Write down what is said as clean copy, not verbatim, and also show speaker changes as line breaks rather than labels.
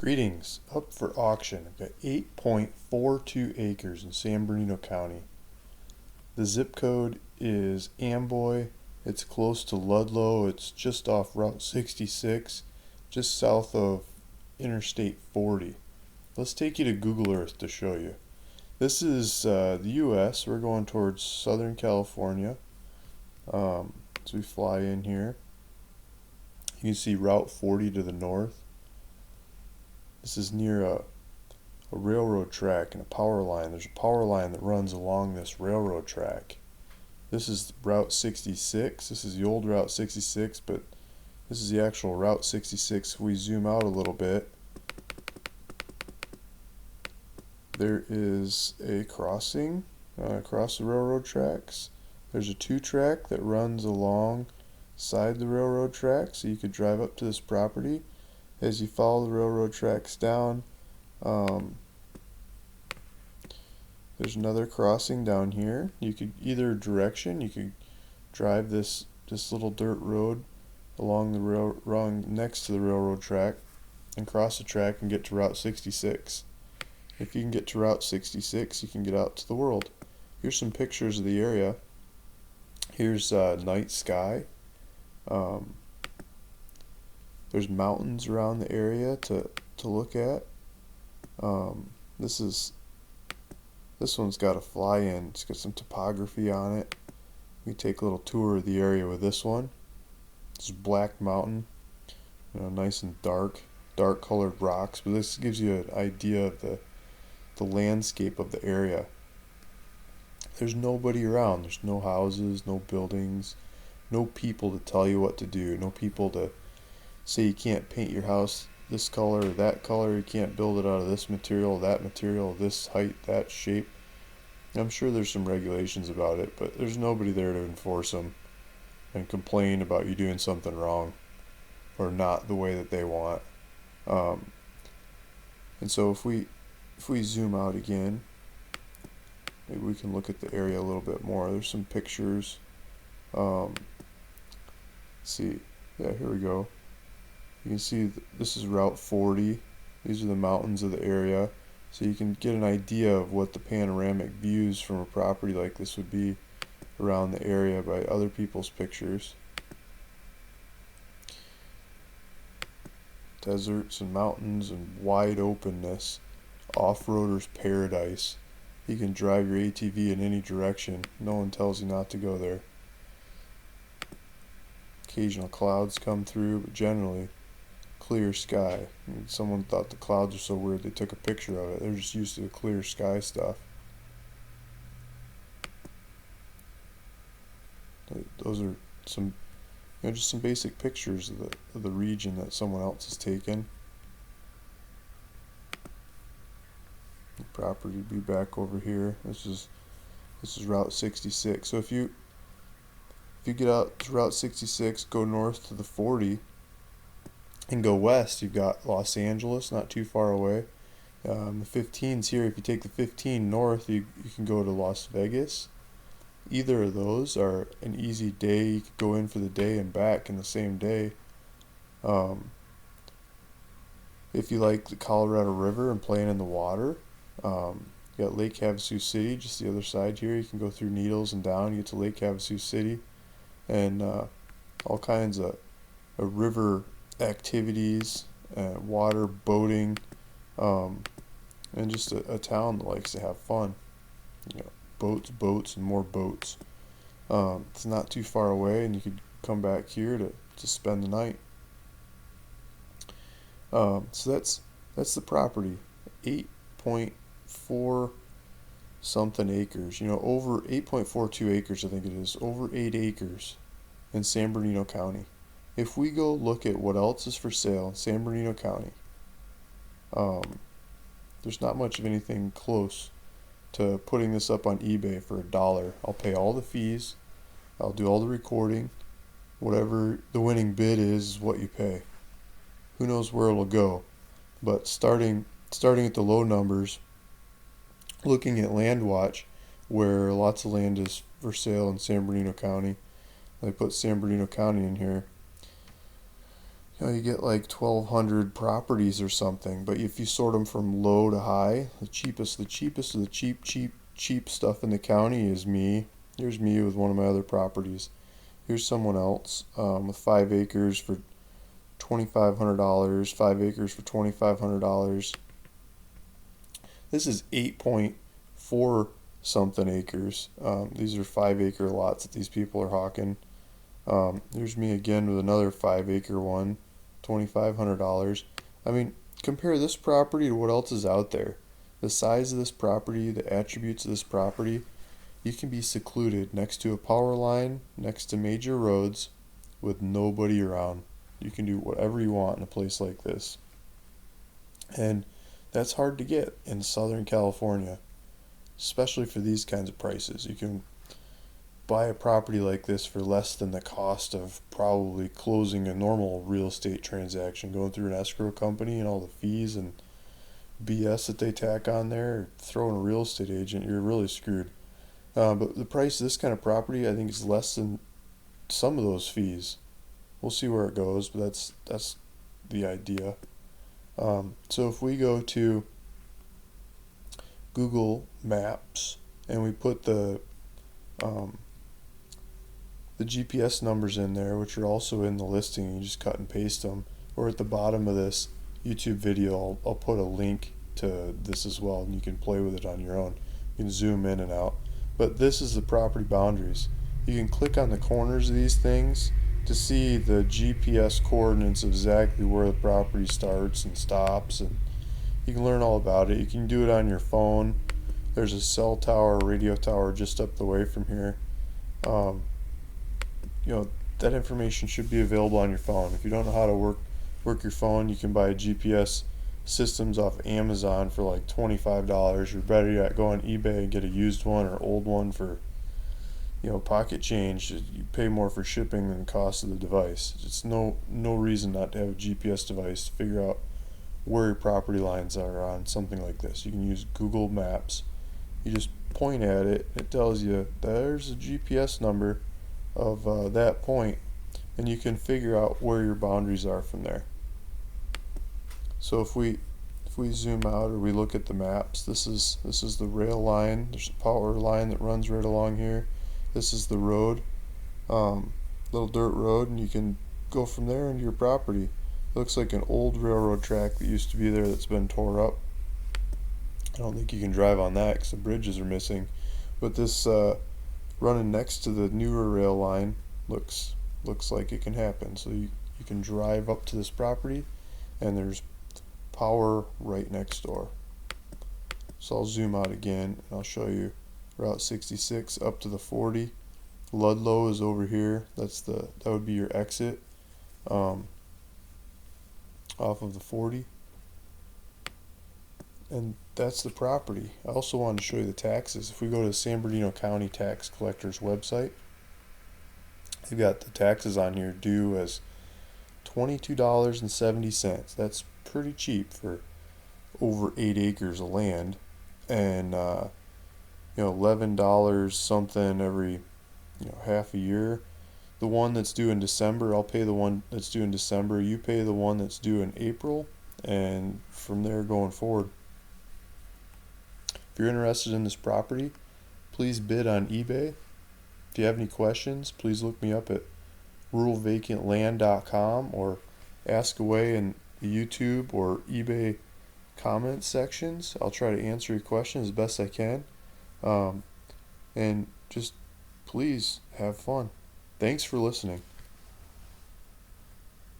Greetings, up for auction. I've got 8.42 acres in San Bernardino County. The zip code is Amboy. It's close to Ludlow. It's just off Route 66, just south of Interstate 40. Let's take you to Google Earth to show you. This is the U.S. We're going towards Southern California. As we fly in here, you can see Route 40 to the north. This is near a railroad track and a power line. There's a power line that runs along this railroad track. This is Route 66. This is the old Route 66, but this is the actual Route 66. If we zoom out a little bit, there is a crossing across the railroad tracks. There's a 2-track that runs alongside the railroad track, so you could drive up to this property. As you follow the railroad tracks down, there's another crossing down here. You could either direction. You could drive this little dirt road along the next to the railroad track and cross the track and get to Route 66. If you can get to Route 66, you can get out to the world. Here's some pictures of the area. Here's night sky. There's mountains around the area to look at. This one's got a fly-in. It's got some topography on it. We take a little tour of the area with this one. This is Black Mountain. Nice and dark colored rocks. But this gives you an idea of the landscape of the area. There's nobody around. There's no houses, no buildings, no people to tell you what to do, no people to say you can't paint your house this color or that color, you can't build it out of this material, this height, that shape. I'm sure there's some regulations about it, but there's nobody there to enforce them and complain about you doing something wrong or not the way that they want. And so if we zoom out again, maybe we can look at the area a little bit more. There's some pictures. See, yeah, here we go. You can see this is Route 40. These are the mountains of the area. So you can get an idea of what the panoramic views from a property like this would be around the area by other people's pictures. Deserts and mountains and wide openness. Off-roader's paradise. You can drive your ATV in any direction. No one tells you not to go there. Occasional clouds come through, but generally clear sky. Someone thought the clouds are so weird they took a picture of it. They're just used to the clear sky stuff. Those are some, just some basic pictures of the region that someone else has taken. The property would be back over here. This is Route 66. So if you get out to Route 66, go north to the 40, and go west, you've got Los Angeles, not too far away. The 15's here. If you take the 15 north, you can go to Las Vegas. Either of those are an easy day. You could go in for the day and back in the same day. If you like the Colorado River and playing in the water, you got Lake Havasu City, just the other side here. You can go through Needles and down, you get to Lake Havasu City, and all kinds of river activities, water, boating, and just a town that likes to have fun. Boats, and more boats. It's not too far away, and you could come back here to spend the night. So that's the property. 8.4 something acres. Over 8.42 acres, I think it is. Over 8 acres in San Bernardino County. If we go look at what else is for sale in San Bernardino County, there's not much of anything close to putting this up on eBay for $1. I'll pay all the fees. I'll do all the recording. Whatever the winning bid is what you pay. Who knows where it'll go? But starting at the low numbers, looking at LandWatch, where lots of land is for sale in San Bernardino County. They put San Bernardino County in here. You get like 1,200 properties or something, but if you sort them from low to high, the cheapest of the cheap stuff in the county is me. Here's me with one of my other properties. Here's someone else with 5 acres for $2,500, 5 acres for $2,500. This is 8.4 something acres. These are 5 acre lots that these people are hawking. Here's me again with another 5 acre one, $2,500. I mean, compare this property to what else is out there. The size of this property, the attributes of this property. You can be secluded next to a power line, next to major roads, with nobody around. You can do whatever you want in a place like this. And that's hard to get in Southern California, especially for these kinds of prices. You can buy a property like this for less than the cost of probably closing a normal real estate transaction, going through an escrow company and all the fees and BS that they tack on there. Throw in a real estate agent, you're really screwed. But the price of this kind of property, I think, is less than some of those fees. We'll see where it goes, but that's the idea. So if we go to Google Maps and we put the GPS numbers in there, which are also in the listing, you just cut and paste them. Or at the bottom of this YouTube video, I'll put a link to this as well, and you can play with it on your own. You can zoom in and out. But this is the property boundaries. You can click on the corners of these things to see the GPS coordinates of exactly where the property starts and stops, and you can learn all about it. You can do it on your phone. There's a cell tower, radio tower just up the way from here. That information should be available on your phone. If you don't know how to work your phone, you can buy GPS systems off Amazon for like $25, or better yet, go on eBay and get a used one or old one for pocket change. You pay more for shipping than the cost of the device. It's no reason not to have a GPS device to figure out where your property lines are on something like this. You can use Google Maps. You just point at it, it tells you there's a GPS number of that point, and you can figure out where your boundaries are from there. So if we zoom out or we look at the maps, this is the rail line. There's a power line that runs right along here. This is the road, little dirt road, and you can go from there into your property. It looks like an old railroad track that used to be there that's been tore up. I don't think you can drive on that because the bridges are missing. But this running next to the newer rail line looks like it can happen. So you can drive up to this property, and there's power right next door. So I'll zoom out again and I'll show you Route 66 up to the 40. Ludlow is over here. That would be your exit off of the 40. And that's the property. I also wanted to show you the taxes. If we go to the San Bernardino County Tax Collector's website, they've got the taxes on here due as $22.70. That's pretty cheap for over 8 acres of land, and $11 something every half a year. The one that's due in December, I'll pay the one that's due in December. You pay the one that's due in April, and from there going forward. If you're interested in this property, please bid on eBay. If you have any questions, please look me up at ruralvacantland.com or ask away in the YouTube or eBay comment sections. I'll try to answer your questions as best I can. And just please have fun. Thanks for listening.